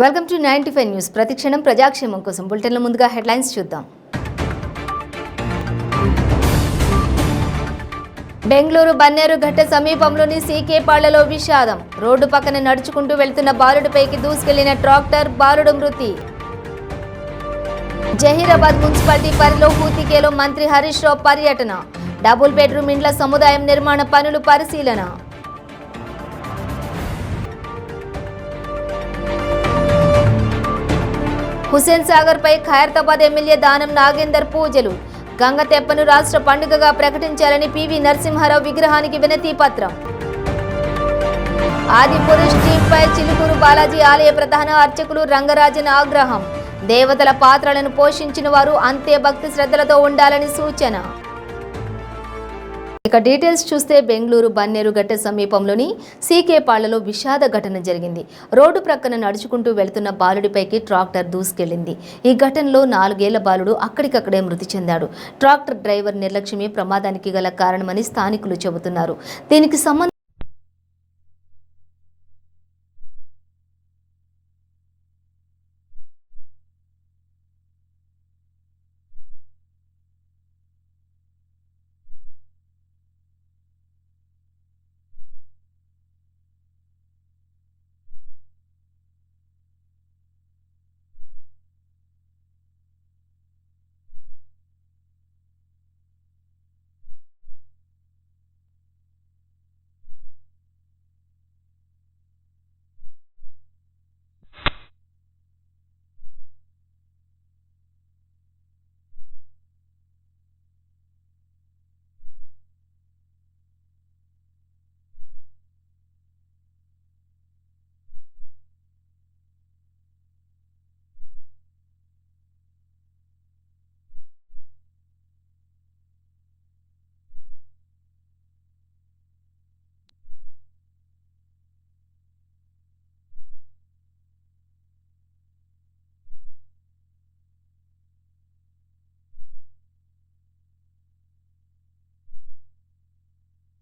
Welcome to 95 news. ప్రతిక్షణం ప్రజాక్షేమం కోసం బులెటిన్ల ముందుగా హెడ్లైన్స్ చూద్దాం. బెంగళూరు బన్నేరుఘట్ట సమీపంలోని సీకేపాళ్లలో విషాదం. రోడ్డు పక్కన నడుచుకుంటూ వెళ్తున్న బాలుడిపైకి దూసుకెళ్లిన ట్రాక్టర్, బాలుడు మృతి. జహీరాబాద్ మున్సిపాలిటీ పరిధిలో హూతికేలో మంత్రి హరీష్ రావు పర్యటన. డబుల్ బెడ్రూమ్ ఇండ్ల సముదాయం నిర్మాణ పనులు పరిశీలన. హుసేన్ సాగర్ పై ఖైరతాబాద్ ఎమ్మెల్యే దానం నాగేందర్ పూజలు. గంగ తెప్పను రాష్ట్ర పండుగగా ప్రకటించాలని పివి నరసింహారావు విగ్రహానికి వినతి పత్రం. ఆదిపురుష్ టీంపై చిలుకూరు బాలాజీ ఆలయ ప్రధాన అర్చకులు రంగరాజన్ ఆగ్రహం. దేవతల పాత్రలను పోషించిన వారు అంతే భక్తి శ్రద్ధలతో ఉండాలని సూచన. ఇక డీటెయిల్స్ చూస్తే బెంగళూరు బన్నేరుఘట్ట సమీపంలోని సీకేపాళ్లలో విషాద ఘటన జరిగింది. రోడ్డు ప్రక్కన నడుచుకుంటూ వెళ్తున్న బాలుడిపైకి ట్రాక్టర్ దూసుకెళ్లింది. ఈ ఘటనలో 4 ఏళ్ల బాలుడు అక్కడికక్కడే మృతి చెందాడు. ట్రాక్టర్ డ్రైవర్ నిర్లక్ష్యమే ప్రమాదానికి గల కారణమని స్థానికులు చెబుతున్నారు. దీనికి సంబంధించి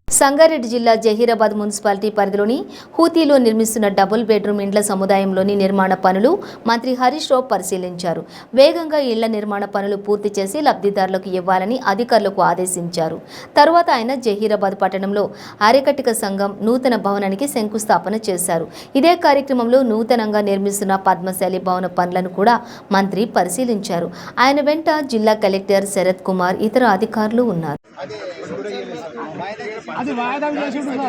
సంగారెడ్డి జిల్లా జహీరాబాద్ మున్సిపాలిటీ పరిధిలోని హూతీలో నిర్మిస్తున్న డబుల్ బెడ్రూమ్ ఇండ్ల సముదాయంలోని నిర్మాణ పనులు మంత్రి హరీష్ రావు పరిశీలించారు. వేగంగా ఇళ్ల నిర్మాణ పనులు పూర్తి చేసి లబ్ధిదారులకు ఇవ్వాలని అధికారులకు ఆదేశించారు. తరువాత ఆయన జహీరాబాద్ పట్టణంలో ఆర్యకట్టిక సంఘం నూతన భవనానికి శంకుస్థాపన చేశారు. ఇదే కార్యక్రమంలో నూతనంగా నిర్మిస్తున్న పద్మశాలి భవన పనులను కూడా మంత్రి పరిశీలించారు. ఆయన వెంట జిల్లా కలెక్టర్ శరత్ కుమార్, ఇతర అధికారులు ఉన్నారు. అది వాయిదా చేసిండు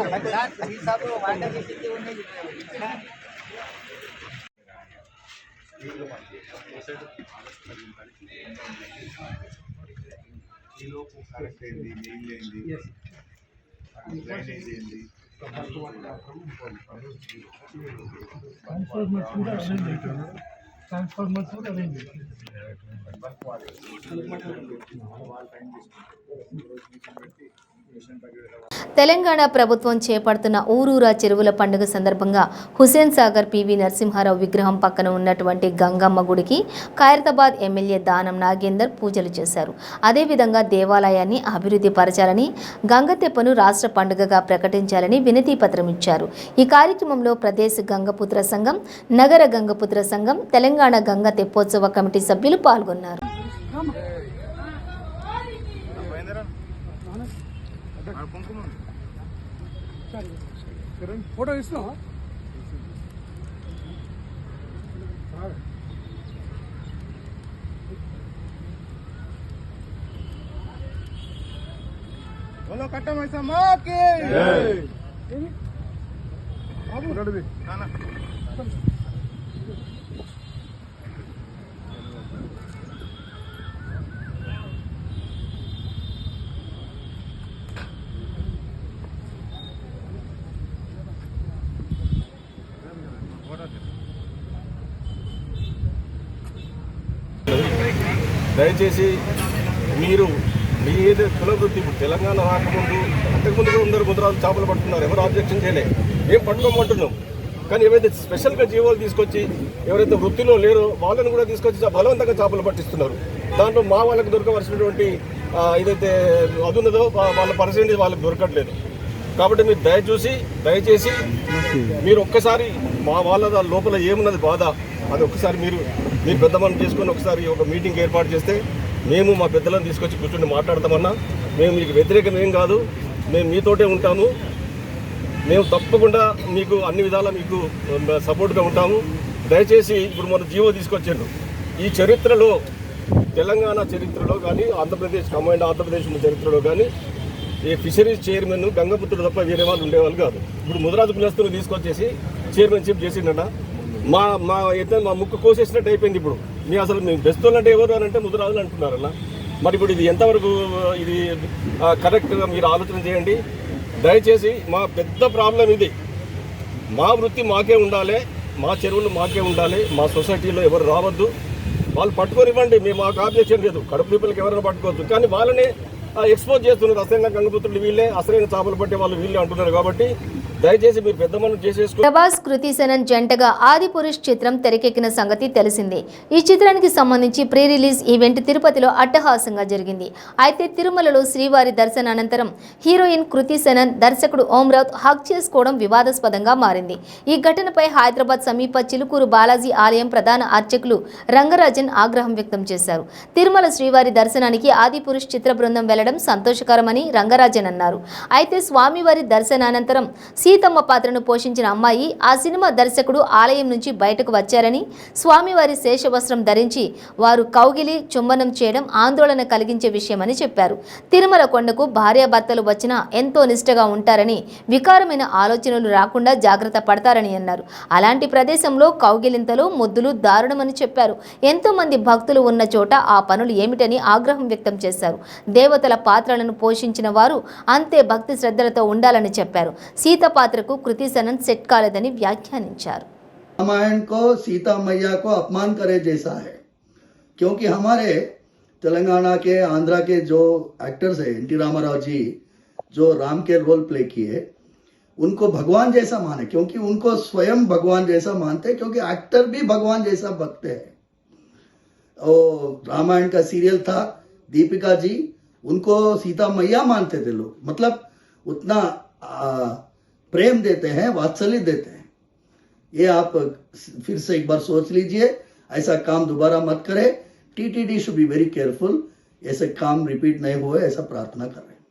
తెలంగాణ ప్రభుత్వం చేపడుతున్న ఊరూరా చెరువుల పండుగ సందర్భంగా హుసేన్ సాగర్ పివి నరసింహారావు విగ్రహం పక్కన ఉన్నటువంటి గంగమ్మ గుడికి ఖైరతాబాద్ ఎమ్మెల్యే దానం నాగేందర్ పూజలు చేశారు. అదేవిధంగా దేవాలయాన్ని అభివృద్ధి పరచాలని, గంగతెప్పను రాష్ట్ర పండుగగా ప్రకటించాలని వినతి పత్రం ఇచ్చారు. ఈ కార్యక్రమంలో ప్రదేశ్ గంగపుత్ర సంఘం, నగర గంగపుత్ర సంఘం, తెలంగాణ గంగ తెప్పోత్సవ కమిటీ సభ్యులు పాల్గొన్నారు. ఫోటో ఇస్తున్నా కట్టమైసమ్మాకి దయచేసి మీరు మీ ఏదో కులవృత్తి తెలంగాణ రాకముందు అంతకుముందు కూడా అందరూ ముద్రాలు చేపలు పట్టుకున్నారు. ఎవరు ఆబ్జెక్షన్ చేయలే, ఏం పట్టుకోమంటున్నాం. కానీ ఏవైతే స్పెషల్గా జీవోలు తీసుకొచ్చి ఎవరైతే వృత్తిలో లేరో వాళ్ళని కూడా తీసుకొచ్చి బలవంతంగా చేపలు పట్టిస్తున్నారు. దాంట్లో మా వాళ్ళకు దొరకవలసినటువంటి ఏదైతే అదున్నదో వాళ్ళ పరిస్థితి వాళ్ళకి దొరకట్లేదు. కాబట్టి మీరు దయచేసి మీరు ఒక్కసారి మా వాళ్ళ లోపల ఏమున్నది బాధ అది ఒకసారి మీరు పెద్ద మనం చేసుకొని ఒకసారి ఒక మీటింగ్ ఏర్పాటు చేస్తే మేము మా పెద్దలను తీసుకొచ్చి కూర్చొని మాట్లాడతామన్నా. మేము మీకు వ్యతిరేకం ఏం కాదు, మేము మీతోటే ఉంటాము. మేము తప్పకుండా మీకు అన్ని విధాలా మీకు సపోర్ట్గా ఉంటాము. దయచేసి ఇప్పుడు మన జీవో తీసుకొచ్చాడు. ఈ చరిత్రలో, తెలంగాణ చరిత్రలో కానీ కంబైన్డ్ ఆంధ్రప్రదేశ్ చరిత్రలో కానీ ఈ ఫిషరీస్ చైర్మన్ గంగపుత్రుడు తప్ప వేరే వాళ్ళు ఉండేవాళ్ళు కాదు. ఇప్పుడు ముదిరాజు కులస్తులు తీసుకొచ్చేసి చైర్మన్షిప్ చేసిండట. మా అయితే మా ముక్కు కోసేసినట్టు అయిపోయింది. ఇప్పుడు మీ అసలు మీ బెస్తోళ్ళు అంటే ఎవరు అని అంటే ముదిరాజులు అంటున్నారన్న. మరి ఇప్పుడు ఇది ఎంతవరకు ఇది కరెక్ట్గా మీరు ఆలోచన చేయండి దయచేసి. మా పెద్ద ప్రాబ్లం ఇది. మా వృత్తి మాకే ఉండాలి, మా చెరువులు మాకే ఉండాలి. మా సొసైటీలో ఎవరు రావద్దు. వాళ్ళు పట్టుకొని ఇవ్వండి, మేము మాకు ఆబ్జెక్షన్ లేదు. కడుపు పీపుల్కి ఎవరైనా పట్టుకోవచ్చు, కానీ వాళ్ళనే ఎక్స్పోజ్ చేస్తున్నారు. అసలైన గంగపుత్రులు వీళ్ళే, అసలైన చేపలు పట్టే వాళ్ళు వీళ్ళే అంటున్నారు. కాబట్టి దయచేసి మీరు పెద్ద మనం చేసేసుకో. ప్రభాస్, కృతి సెనన్ జంటగా ఆదిపురుష్ చిత్రం తెరకెక్కిన సంగతి తెలిసిందే. ఈ చిత్రానికి సంబంధించి ప్రీ రిలీజ్ ఈవెంట్ తిరుపతిలో అట్టహాసంగా జరిగింది. అయితే తిరుమలలో శ్రీవారి దర్శనానంతరం హీరోయిన్ కృతి సెనన్ దర్శకుడు ఓం రావుత్ హగ్ చేసుకోవడం వివాదాస్పదంగా మారింది. ఈ ఘటనపై హైదరాబాద్ సమీప చిలుకూరు బాలాజీ ఆలయం ప్రధాన అర్చకులు రంగరాజన్ ఆగ్రహం వ్యక్తం చేశారు. తిరుమల శ్రీవారి దర్శనానికి ఆదిపురుష్ చిత్ర బృందం వెళ్లడం సంతోషకరమని రంగరాజన్ అన్నారు. అయితే స్వామివారి దర్శనానంతరం సీతమ్మ పాత్రను పోషించిన అమ్మాయి ఆ సినిమా దర్శకుడు ఆలయం నుంచి బయటకు వచ్చారని, స్వామివారి శేషవస్త్రం ధరించి వారు కౌగిలి చుంబనం చేయడం ఆందోళన కలిగించే విషయమని చెప్పారు. తిరుమల కొండకు భార్యాభర్తలు వచ్చినా ఎంతో నిష్టగా ఉంటారని, వికారమైన ఆలోచనలు రాకుండా జాగ్రత్త పడతారని అన్నారు. అలాంటి ప్రదేశంలో కౌగిలింతలు, ముద్దులు దారుణమని చెప్పారు. ఎంతో మంది భక్తులు ఉన్న చోట ఆ పనులు ఏమిటని ఆగ్రహం వ్యక్తం చేశారు. దేవతల పాత్రలను పోషించిన వారు అంతే భక్తి శ్రద్ధలతో ఉండాలని చెప్పారు. సీత పాత్రకు కృతి సెనన్ సెట్ కాలేదని వ్యాఖ్యానించారు. रामायण को सीता मैया को अपमान करे जैसा है, क्योंकि हमारे तेलंगाना के, आंध्रा के जो एक्टर्स हैं, एन टी रामाराव जी जो राम के रोल प्ले किए, उनको भगवान जैसा माने, क्योंकि उनको स्वयं भगवान जैसा मानते हैं, क्योंकि एक्टर भी भगवान जैसा भक्त है. और रामायण का सीरियल था, दीपिका जी, उनको सीता मैया मानते थे लोग. मतलब उतना प्रेम देते हैं, वात्सल्य देते हैं. ये आप फिर से एक बार सोच लीजिए, ऐसा काम दोबारा मत करें. TTD should be very careful, ऐसे काम रिपीट नहीं हुए, ऐसा प्रार्थना कर रहे हैं.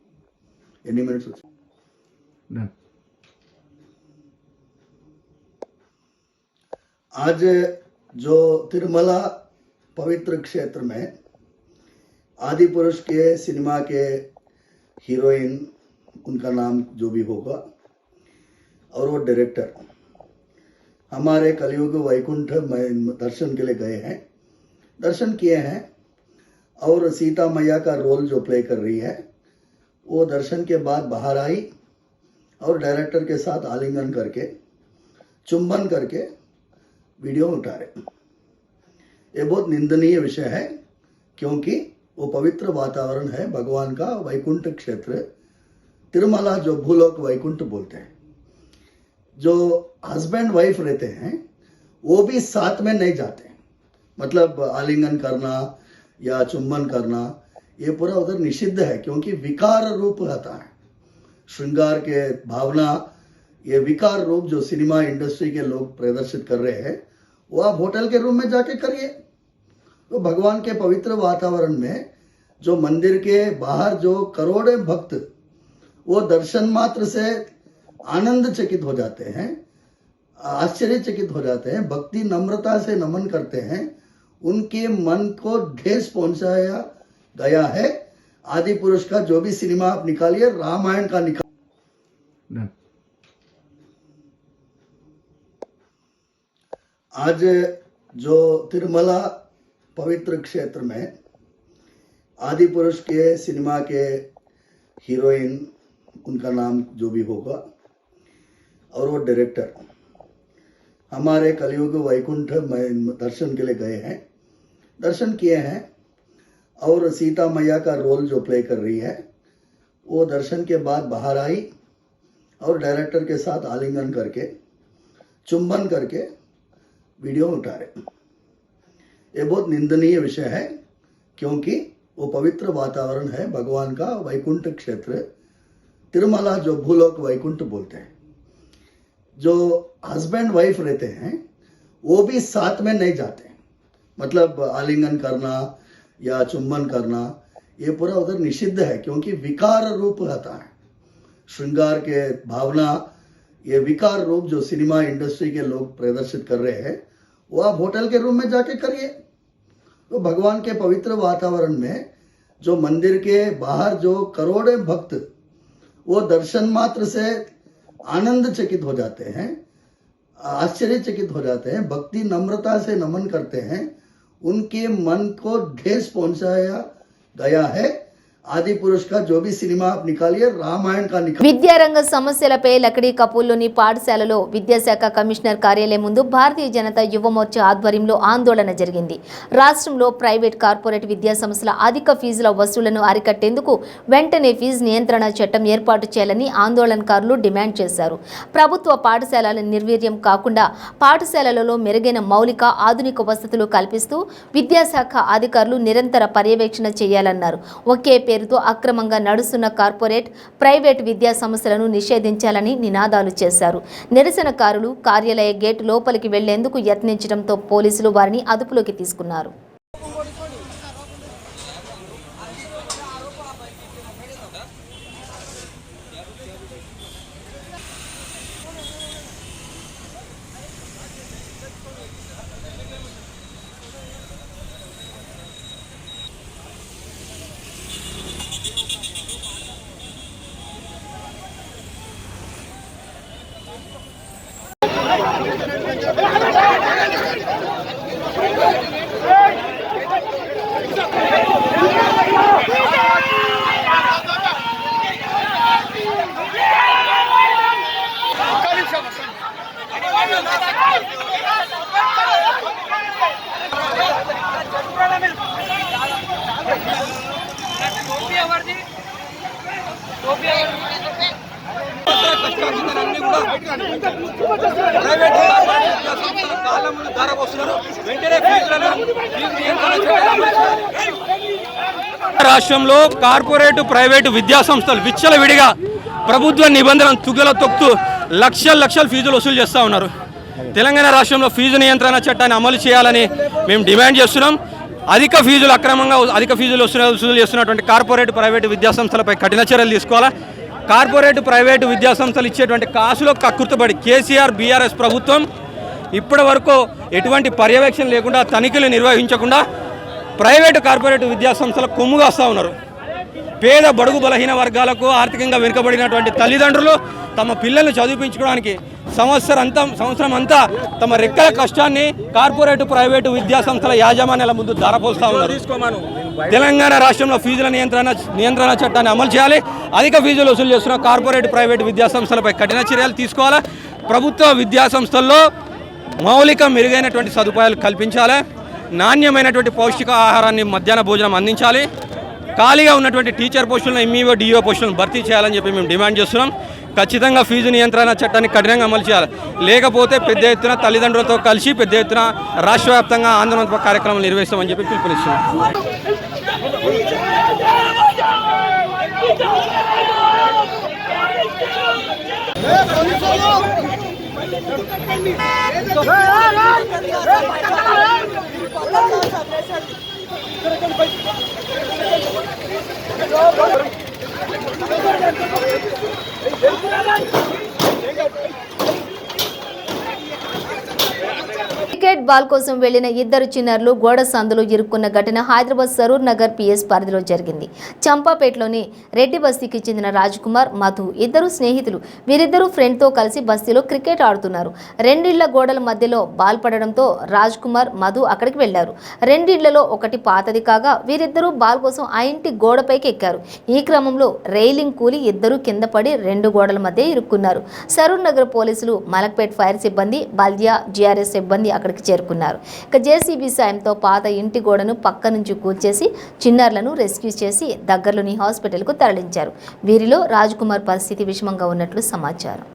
एनी मिनट सोचिए. आज जो तिरुमला पवित्र क्षेत्र में आदिपुरुष के सिनेमा के हीरोइन, उनका नाम जो भी होगा, और वो डायरेक्टर हमारे कलियुग वैकुंठ में दर्शन के लिए गए हैं, दर्शन किए हैं. और सीता मैया का रोल जो प्ले कर रही है, वो दर्शन के बाद बाहर आई और डायरेक्टर के साथ आलिंगन करके, चुंबन करके वीडियो उतारे. ये बहुत निंदनीय विषय है, क्योंकि वो पवित्र वातावरण है भगवान का, वैकुंठ क्षेत्र तिरुमला, जो भूलोक वैकुंठ बोलते हैं. जो हस्बैंड वाइफ रहते हैं वो भी साथ में नहीं जाते, मतलब आलिंगन करना या चुंबन करना, ये पूरा उधर निषिद्ध है, क्योंकि विकार रूप रहता है. श्रृंगार के भावना, ये विकार रूप जो सिनेमा इंडस्ट्री के लोग प्रदर्शित कर रहे हैं, वो आप होटल के रूम में जाके करिए. तो भगवान के पवित्र वातावरण में जो मंदिर के बाहर जो करोड़ों भक्त वो दर्शन मात्र से आनंद चकित हो जाते हैं, आश्चर्यचकित हो जाते हैं, भक्ति नम्रता से नमन करते हैं, उनके मन को ठेस पहुंचाया गया है. आदि पुरुष का जो भी सिनेमा आप निकालिए, रामायण का निकाल. आज जो तिरुमला पवित्र क्षेत्र में आदि पुरुष के सिनेमा के हीरोइन, उनका नाम जो भी होगा, और वो डायरेक्टर हमारे कलियुग वैकुंठ में दर्शन के लिए गए हैं, दर्शन किए हैं. और सीता मैया का रोल जो प्ले कर रही है, वो दर्शन के बाद बाहर आई और डायरेक्टर के साथ आलिंगन करके, चुंबन करके वीडियो उतारे. ये बहुत निंदनीय विषय है, क्योंकि वो पवित्र वातावरण है भगवान का, वैकुंठ क्षेत्र तिरुमला, जो भूलोक वैकुंठ बोलते हैं. जो हस्बैंड वाइफ रहते हैं वो भी साथ में नहीं जाते, मतलब आलिंगन करना या चुम्बन करना ये पूरा उधर निषिद्ध है, क्योंकि विकार रूप रहता है श्रृंगार के भावना। ये विकार रूप जो सिनेमा इंडस्ट्री के लोग प्रदर्शित कर रहे हैं वो आप होटल के रूम में जाके करिए। तो भगवान के पवित्र वातावरण में जो मंदिर के बाहर जो करोड़ों भक्त वो दर्शन मात्र से आनंदचकित हो जाते हैं, आश्चर्यचकित हो जाते हैं, भक्ति नम्रता से नमन करते हैं, उनके मन को ठेस पहुंचाया गया है। आदि पुरुष का जो भी सिनेमा आप निकालिए, रामायण का निकालिए। విద్యారంగ సమస్యలపై లకడీ కపూర్లోని పాఠశాలలో విద్యాశాఖ కమిషనర్ కార్యాలయం ముందు భారతీయ జనతా యువ మోర్చా ఆధ్వర్యంలో ఆందోళన జరిగింది. రాష్ట్రంలో ప్రైవేట్ కార్పొరేట్ విద్యా సంస్థల అధిక ఫీజుల వసూళ్లను అరికట్టేందుకు వెంటనే ఫీజు నియంత్రణ చట్టం ఏర్పాటు చేయాలని ఆందోళనకారులు డిమాండ్ చేశారు. ప్రభుత్వ పాఠశాలల నిర్వీర్యం కాకుండా పాఠశాలలలో మెరుగైన మౌలిక ఆధునిక వసతులు కల్పిస్తూ విద్యాశాఖ అధికారులు నిరంతర పర్యవేక్షణ చేయాలన్నారు. ఒకే పేరుతో అక్రమంగా నడుస్తున్న కార్పొరేట్ ప్రైవేట్ విద్యా సంస్థలను నిషేధించాలని నినాదాలు చేశారు. నిరసనకారులు కార్యాలయ గేటు లోపలికి వెళ్లేందుకు యత్నించడంతో పోలీసులు వారిని అదుపులోకి తీసుకున్నారు. రాష్ట్రంలో కార్పొరేట్ ప్రైవేటు విద్యా సంస్థలు విచ్చలవిడిగా ప్రభుత్వ నిబంధనలను తుగలో తొక్కుతూ లక్షల ఫీజులు వసూలు చేస్తూ ఉన్నారు. తెలంగాణ రాష్ట్రంలో ఫీజు నియంత్రణ చట్టాన్ని అమలు చేయాలని మేము డిమాండ్ చేస్తున్నాం. అధిక ఫీజులు వసూలు చేస్తున్నటువంటి కార్పొరేట్ ప్రైవేటు విద్యా సంస్థలపై కఠిన చర్యలు తీసుకోవాలా. కార్పొరేట్ ప్రైవేటు విద్యా సంస్థలు ఇచ్చేటువంటి కాసులో కక్కుర్తుపడి కేసీఆర్ బీఆర్ఎస్ ప్రభుత్వం ఇప్పటి వరకు ఎటువంటి పర్యవేక్షణ లేకుండా, తనిఖీలు నిర్వహించకుండా ప్రైవేటు కార్పొరేట్ విద్యా సంస్థల కొమ్ముగా వస్తూ ఉన్నారు. పేద బడుగు బలహీన వర్గాలకు ఆర్థికంగా వెనుకబడినటువంటి తల్లిదండ్రులు తమ పిల్లల్ని చదివించుకోవడానికి సంవత్సరం అంతా తమ రెక్కల కష్టాన్ని కార్పొరేట్ ప్రైవేటు విద్యా సంస్థల యాజమాన్యాల ముందు ధారపోస్తూ ఉన్నారు. తెలంగాణ రాష్ట్రంలో ఫీజుల నియంత్రణ చట్టాన్ని అమలు చేయాలి. అధిక ఫీజులు వసూలు చేస్తున్న కార్పొరేట్ ప్రైవేటు విద్యా సంస్థలపై కఠిన చర్యలు తీసుకోవాలి. ప్రభుత్వ విద్యా సంస్థల్లో మౌలిక మెరుగైనటువంటి సదుపాయాలు కల్పించాలి. నాణ్యమైనటువంటి పౌష్టిక ఆహారాన్ని మధ్యాహ్న భోజనం అందించాలి. ఖాళీగా ఉన్నటువంటి టీచర్ పోస్టులను, ఎంఈఓ డిఓ పోస్టులను భర్తీ చేయాలని చెప్పి మేము డిమాండ్ చేస్తున్నాం. ఖచ్చితంగా ఫీజు నియంత్రణ చట్టాన్ని కఠినంగా అమలు చేయాలి. లేకపోతే పెద్ద ఎత్తున తల్లిదండ్రులతో కలిసి పెద్ద ఎత్తున రాష్ట్ర వ్యాప్తంగా ఆందోళన కార్యక్రమాలు నిర్వహిస్తామని చెప్పి పిలుపునిస్తున్నాం. క్రికెట్ బాల్ కోసం వెళ్లిన ఇద్దరు చిన్నారులు గోడ సందులో ఇరుక్కున్న ఘటన హైదరాబాద్ సరూర్ నగర్ పిఎస్ పరిధిలో జరిగింది. చంపాపేటలోని రెడ్డి బస్తీకి చెందిన రాజ్ కుమార్, మధు ఇద్దరు స్నేహితులు. వీరిద్దరూ ఫ్రెండ్తో కలిసి బస్తీలో క్రికెట్ ఆడుతున్నారు. రెండిళ్ల గోడల మధ్యలో బాల్ పడడంతో రాజ్ కుమార్, మధు అక్కడికి వెళ్లారు. రెండిళ్లలో ఒకటి పాతది కాగా వీరిద్దరూ బాల్ కోసం ఆ ఇంటి గోడపైకి ఎక్కారు. ఈ క్రమంలో రైలింగ్ కూలి ఇద్దరు కింద పడి రెండు గోడల మధ్య ఇరుక్కున్నారు. సరూర్ నగర్ పోలీసులు, మలక్పేట్ ఫైర్ సిబ్బంది, బల్దియా జిఆర్ఎస్ సిబ్బంది అక్కడికి చేరుకున్నారు. ఇక జేసీబీ సాయంతో పాత ఇంటి గోడను పక్క నుంచి కూల్చేసి చిన్నారులను రెస్క్యూ చేసి దగ్గరలోని హాస్పిటల్కు తరలించారు. వీరిలో రాజ్ కుమార్ పరిస్థితి విషమంగా ఉన్నట్లు సమాచారం.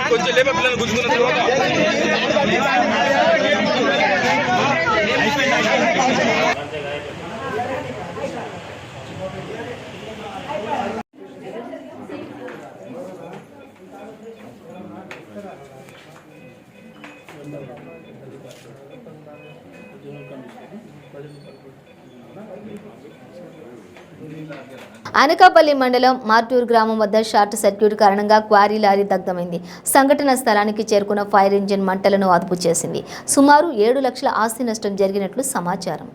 కొంచెం లేపే పిల్లలు గుంజుకున్న తర్వాత అనకాపల్లి మండలం మార్టూరు గ్రామం వద్ద షార్ట్ సర్క్యూట్ కారణంగా క్వారీ లారీ దగ్ధమైంది. సంఘటన స్థలానికి చేరుకున్న ఫైర్ ఇంజిన్ మంటలను అదుపు చేసింది. సుమారు 7 లక్షల ఆస్తి నష్టం జరిగినట్లు సమాచారం.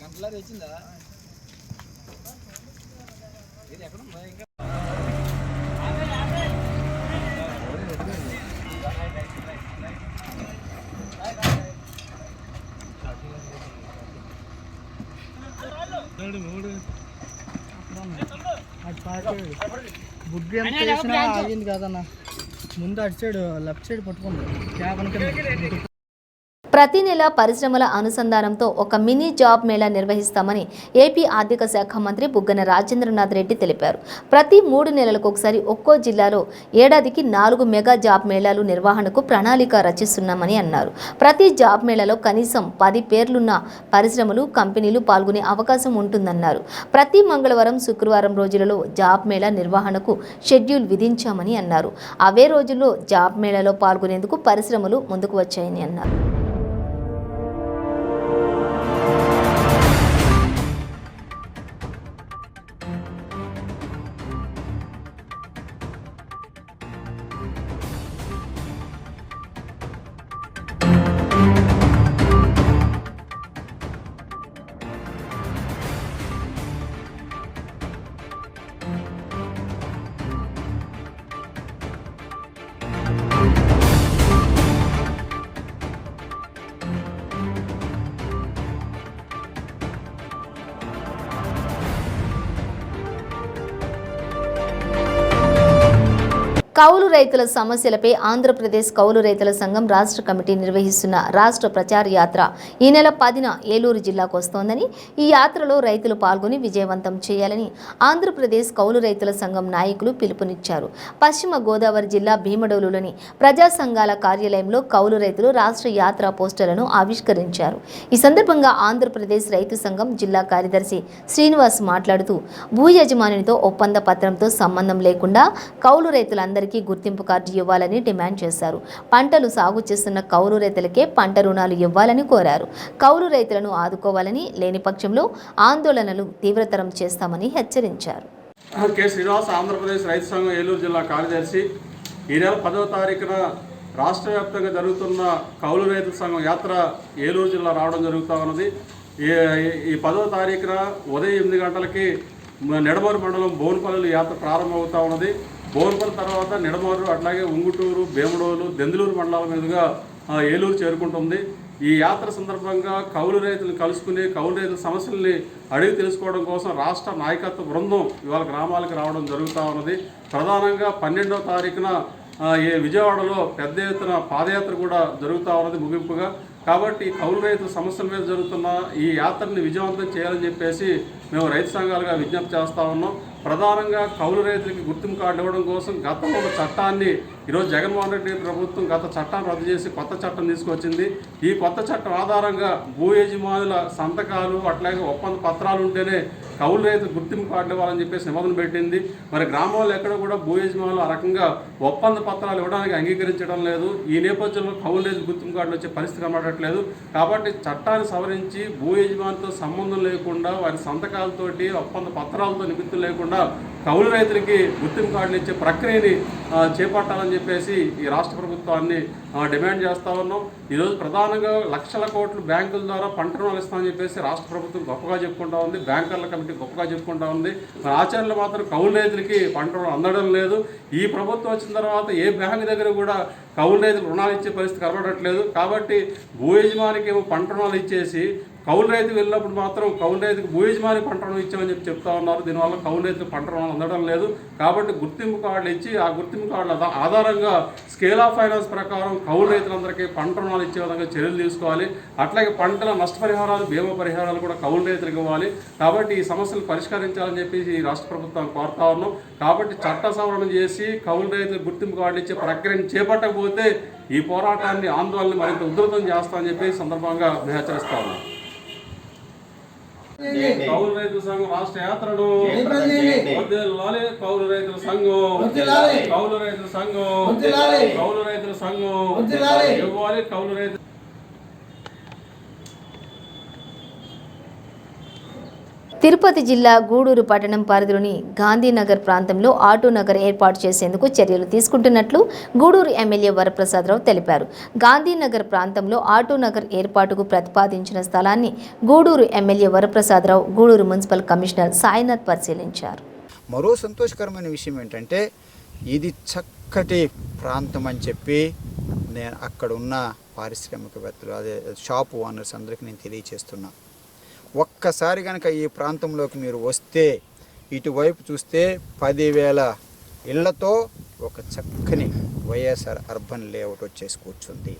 గంటలా తెచ్చిందా ఇది ఎక్కడ ఇంకా బుగ్గి ఎంత చేసినా ఆగింది కాదన్న. ముందు అటు సైడ్ లెఫ్ట్ సైడ్ పట్టుకుంది క్యాబ్. ప్రతి నెల పరిశ్రమల అనుసంధానంతో ఒక మినీ జాబ్ మేళా నిర్వహిస్తామని ఏపీ ఆర్థిక శాఖ మంత్రి బుగ్గన రాజేంద్రనాథ్ రెడ్డి తెలిపారు. ప్రతి 3 నెలలకు ఒకసారి ఒక్కో జిల్లాలో ఏడాదికి 4 మెగా జాబ్ మేళాలు నిర్వహణకు ప్రణాళిక రచిస్తున్నామని అన్నారు. ప్రతి జాబ్ మేళాలో కనీసం 10 పేర్లున్న పరిశ్రమలు, కంపెనీలు పాల్గొనే అవకాశం ఉంటుందన్నారు. ప్రతి మంగళవారం, శుక్రవారం రోజులలో జాబ్ మేళా నిర్వహణకు షెడ్యూల్ విధించామని అన్నారు. అవే రోజుల్లో జాబ్ మేళాలో పాల్గొనేందుకు పరిశ్రమలు ముందుకు వచ్చాయని అన్నారు. కౌలు రైతుల సమస్యలపై ఆంధ్రప్రదేశ్ కౌలు రైతుల సంఘం రాష్ట్ర కమిటీ నిర్వహిస్తున్న రాష్ట్ర ప్రచార యాత్ర ఈ నెల 10న ఏలూరు జిల్లాకు వస్తోందని, ఈ యాత్రలో రైతులు పాల్గొని విజయవంతం చేయాలని ఆంధ్రప్రదేశ్ కౌలు రైతుల సంఘం నాయకులు పిలుపునిచ్చారు. పశ్చిమ గోదావరి జిల్లా భీమడోలులోని ప్రజా సంఘాల కార్యాలయంలో కౌలు రైతులు రాష్ట్ర యాత్ర పోస్టర్లను ఆవిష్కరించారు. ఈ సందర్భంగా ఆంధ్రప్రదేశ్ రైతు సంఘం జిల్లా కార్యదర్శి శ్రీనివాస్ మాట్లాడుతూ, భూ యజమానితో ఒప్పంద పత్రంతో సంబంధం లేకుండా కౌలు రైతులందరికీ గుర్తింపు కార్డు ఇవ్వాలని డిమాండ్ చేశారు. పంటలు సాగు చేస్తున్న కౌలు రైతులకే పంట రుణాలు ఇవ్వాలని కోరారు. కౌలు రైతులను ఆదుకోవాలని, లేని పక్షంలో ఆందోళనలు తీవ్రతరం చేస్తామని హెచ్చరించారు. కె. శ్రీనివాస్, ఆంధ్రప్రదేశ్ రైతు సంఘం ఏలూరు జిల్లా కార్యదర్శి. ఈ నెల 10వ తారీఖున రాష్ట్ర వ్యాప్తంగా జరుగుతున్న కౌలు రైతు సంఘం యాత్ర ఏలూరు జిల్లా రావడం జరుగుతూ ఉన్నది. ఈ 10వ తారీఖున ఉదయం 8 గంటలకి నిడమూరు మండలం బోన్పల్లి యాత్ర ప్రారంభమవుతూ ఉన్నది. బోన్పల్లి తర్వాత నిడమూరు, అట్లాగే ఉంగుటూరు, భీమడోలు, దెందులూరు మండలాల మీదుగా ఏలూరు చేరుకుంటుంది. ఈ యాత్ర సందర్భంగా కౌలు రైతులను కలుసుకుని కౌలు రైతుల సమస్యల్ని అడిగి తెలుసుకోవడం కోసం రాష్ట్ర నాయకత్వ బృందం ఇవాళ గ్రామాలకు రావడం జరుగుతూ ఉన్నది. ప్రధానంగా 12వ తారీఖున ఈ విజయవాడలో పెద్ద ఎత్తున పాదయాత్ర కూడా జరుగుతూ ఉన్నది ముగింపుగా. కాబట్టి కౌలు రైతుల సమస్యల మీద జరుగుతున్న ఈ యాత్రని విజయవంతం చేయాలని చెప్పేసి మేము రైతు సంఘాలుగా విజ్ఞప్తి చేస్తూ ఉన్నాం. ప్రధానంగా కౌలు రైతులకి గుర్తింపు కార్డు ఇవ్వడం కోసం గతంలో చట్టాన్ని ఈరోజు జగన్మోహన్ రెడ్డి ప్రభుత్వం గత చట్టాన్ని రద్దు చేసి కొత్త చట్టం తీసుకొచ్చింది. ఈ కొత్త చట్టం ఆధారంగా భూ యజమానుల సంతకాలు అట్లాగే ఒప్పంద పత్రాలు ఉంటేనే కౌలు రైతులు గుర్తింపు కార్డు ఇవ్వాలని చెప్పేసి నిబంధన పెట్టింది. మరి గ్రామాల్లో ఎక్కడ కూడా భూ యజమానులు ఆ రకంగా ఒప్పంద పత్రాలు ఇవ్వడానికి అంగీకరించడం లేదు. ఈ నేపథ్యంలో కౌలు రైతులు గుర్తింపు కార్డులు వచ్చే పరిస్థితి కనబడట్లేదు. కాబట్టి చట్టాన్ని సవరించి భూ యజమానితో సంబంధం లేకుండా వారి సంతకాలతోటి ఒప్పంద పత్రాలతో నిమిత్తం లేకుండా కౌలు రైతులకి గుర్తింపు కార్డులు ఇచ్చే ప్రక్రియని చేపట్టాలని చెప్పేసి ఈ రాష్ట్ర ప్రభుత్వాన్ని డిమాండ్ చేస్తూ ఉన్నాం. ఈరోజు ప్రధానంగా లక్షల కోట్లు బ్యాంకుల ద్వారా పంట రుణాలు ఇస్తామని చెప్పేసి రాష్ట్ర ప్రభుత్వం గొప్పగా చెప్పుకుంటా ఉంది, బ్యాంకర్ల కమిటీ గొప్పగా చెప్పుకుంటా ఉంది. మరి ఆచరణలో మాత్రం కౌలు రైతులకి పంట రుణాలు అందడం లేదు. ఈ ప్రభుత్వం వచ్చిన తర్వాత ఏ బ్యాంకు దగ్గర కూడా కౌలు రైతులు రుణాలు ఇచ్చే పరిస్థితి కనబడట్లేదు. కాబట్టి భూ యజమానికి ఏమో పంట రుణాలు ఇచ్చేసి కౌలు రైతు వెళ్ళినప్పుడు మాత్రం కౌలు రైతుకు భూ యజమాని పంట రుణం ఇచ్చామని చెప్తా ఉన్నారు. దీనివల్ల కౌలు రైతులకు పంట రుణాలు అందడం లేదు. కాబట్టి గుర్తింపు కార్డులు ఇచ్చి ఆ గుర్తింపు కార్డుల ఆధారంగా స్కేల్ ఆఫ్ ఫైనాన్స్ ప్రకారం కౌలు రైతులందరికీ పంట రుణాలు ఇచ్చే విధంగా చర్యలు తీసుకోవాలి. అట్లాగే పంటల నష్టపరిహారాలు, బీమా పరిహారాలు కూడా కౌలు రైతులకు ఇవ్వాలి. కాబట్టి ఈ సమస్యలు పరిష్కరించాలని చెప్పేసి ఈ రాష్ట్ర ప్రభుత్వాన్ని కోరుతా ఉన్నాం. కాబట్టి చట్ట సవరణ చేసి కౌలు రైతులకు గుర్తింపు కార్డులు ఇచ్చే ప్రక్రియను చేపట్టకపోతే ఈ పోరాటాన్ని, ఆందోళన మరింత ఉధృతం చేస్తామని చెప్పి సందర్భంగా హెచ్చరిస్తా ఉన్నాం. కౌలు రైతుల సంఘం రాష్ట్ర యాత్రను వర్ధిల్లాలి. కౌలు రైతుల సంఘం, కౌలు రైతుల సంఘం, కౌలు రైతుల సంఘం ఇవ్వాలి. కౌలు రైతు తిరుపతి జిల్లా గూడూరు పట్టణం పరిధిలోని గాంధీనగర్ ప్రాంతంలో ఆటో నగర్ ఏర్పాటు చేసేందుకు చర్యలు తీసుకుంటున్నట్లు గూడూరు ఎమ్మెల్యే వరప్రసాదరావు తెలిపారు. గాంధీనగర్ ప్రాంతంలో ఆటో నగర్ ఏర్పాటుకు ప్రతిపాదించిన స్థలాన్ని Gudur MLA Varaprasadarao Gudur municipal commissioner Sainath పరిశీలించారు. మరో సంతోషకరమైన విషయం ఏంటంటే ఇది చక్కటి ప్రాంతం అని చెప్పి నేను అక్కడ ఉన్న పారిశ్రామికవేత్తలు, అదే షాప్ ఓనర్స్ అందరికీ నేను తెలియచేస్తున్నా. ఒక్కసారి కనుక ఈ ప్రాంతంలోకి మీరు వస్తే ఇటువైపు చూస్తే 10,000 ఇళ్లతో ఒక చక్కని వైఎస్ఆర్ అర్బన్ లేఅవుట్ వచ్చేసి కూర్చుంది.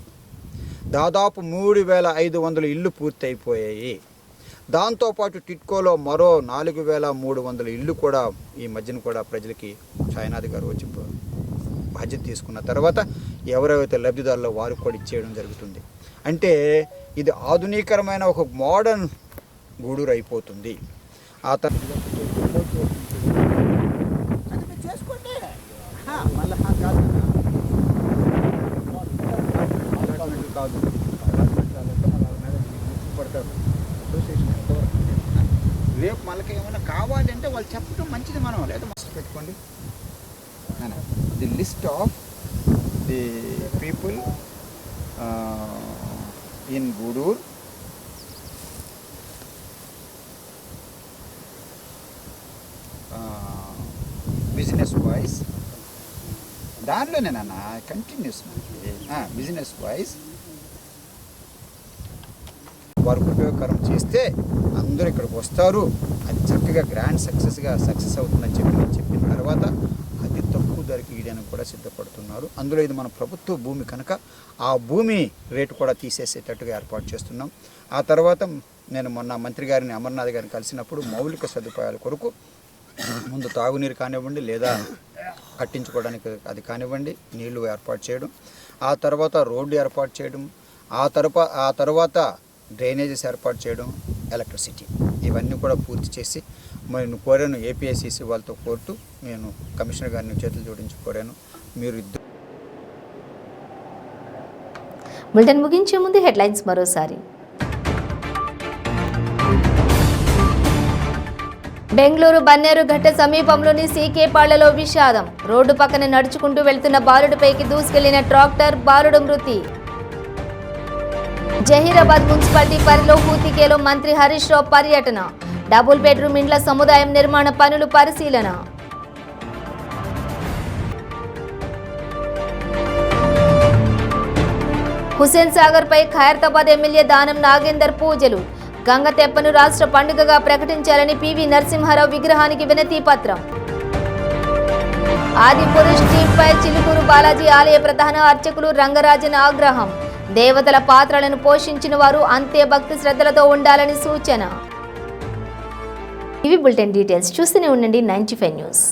దాదాపు 3,500 ఇళ్ళు పూర్తి అయిపోయాయి. దాంతోపాటు టిట్కోలో మరో 4,300 ఇళ్ళు కూడా ఈ మధ్యన కూడా ప్రజలకి సాయినాథ్ గారు వచ్చి బాధ్యత తీసుకున్న తర్వాత ఎవరైతే లబ్ధిదారులో వారు కూడా ఇచ్చేయడం జరుగుతుంది. అంటే ఇది ఆధునీకరమైన ఒక మోడర్న్ గూడూరు అయిపోతుంది. ఆ తర్వాత కాదు పడతారు. అసోసియేషన్ ఎంతవరకు రేపు మనకి ఏమైనా కావాలి అంటే వాళ్ళు చెప్పడం మంచిది. మనం లేదా మస్ట్ పెట్టుకోండి. The list of the people in Gudur business wise దానిలోనేనా కంటిన్యూస్ బిజినెస్ వైజ్ వారికి ఉపయోగకరం చేస్తే అందరూ ఇక్కడికి వస్తారు. అది చక్కగా గ్రాండ్ సక్సెస్ అవుతుందని చెప్పి నేను చెప్పిన తర్వాత అతి తక్కువ ధర లబ్ధిదారికి ఇవ్వడానికి కూడా సిద్ధపడుతున్నారు. అందులో ఇది మన ప్రభుత్వ భూమి కనుక ఆ భూమి రేటు కూడా తీసేసేటట్టుగా ఏర్పాటు చేస్తున్నాం. ఆ తర్వాత నేను మొన్న మంత్రి గారిని అమర్నాథ్ గారిని కలిసినప్పుడు మౌలిక సదుపాయాల కొరకు ముందు తాగునీరు కానివ్వండి, లేదా కట్టించుకోవడానికి అది కానివ్వండి, నీళ్లు ఏర్పాటు చేయడం, ఆ తర్వాత రోడ్డు ఏర్పాటు చేయడం, ఆ తర్వాత డ్రైనేజెస్ ఏర్పాటు చేయడం, ఎలక్ట్రిసిటీ, ఇవన్నీ కూడా పూర్తి చేసి నేను కోరాను. ఏపీఐసిసి వాళ్ళతో కోరుతూ నేను కమిషనర్ గారిని చేతులు జోడించి కోరాను. మీరు బులెటిన్ ముగించే ముందు హెడ్లైన్స్ మరోసారి. బెంగళూరు బన్నేరుఘట్ట సమీపంలోని సీకేపాళ్లలో విషాదం. రోడ్డు పక్కన నడుచుకుంటూ వెళ్తున్న బాలుడిపైకి దూసుకెళ్లిన ట్రాక్టర్, బాలుడు మృతి. జహీరాబాద్ మున్సిపాలిటీ పరిధిలో హూతికేలో మంత్రి హరీష్ రావు పర్యటన. డబుల్ బెడ్రూమ్ ఇండ్ల సముదాయం నిర్మాణ పనులు పరిశీలన. హుసేన్ సాగర్ పై ఖైరతాబాద్ ఎమ్మెల్యే దానం నాగేందర్ పూజలు. గంగతెప్పను రాష్ట్ర పండుగగా ప్రకటించాలని పివి నరసింహారావు విగ్రహానికి వినతి పత్రం. ఆదిపురుష్ టీంపై చిలుకూరు బాలాజీ ఆలయ ప్రధాన అర్చకులు రంగరాజన్ ఆగ్రహం. దేవతల పాత్రలను పోషించిన వారు అంతే భక్తి శ్రద్ధలతో ఉండాలని సూచన. ఇవి బులెటిన్ డీటెయిల్స్. చూస్తూనే ఉండండి 95 న్యూస్.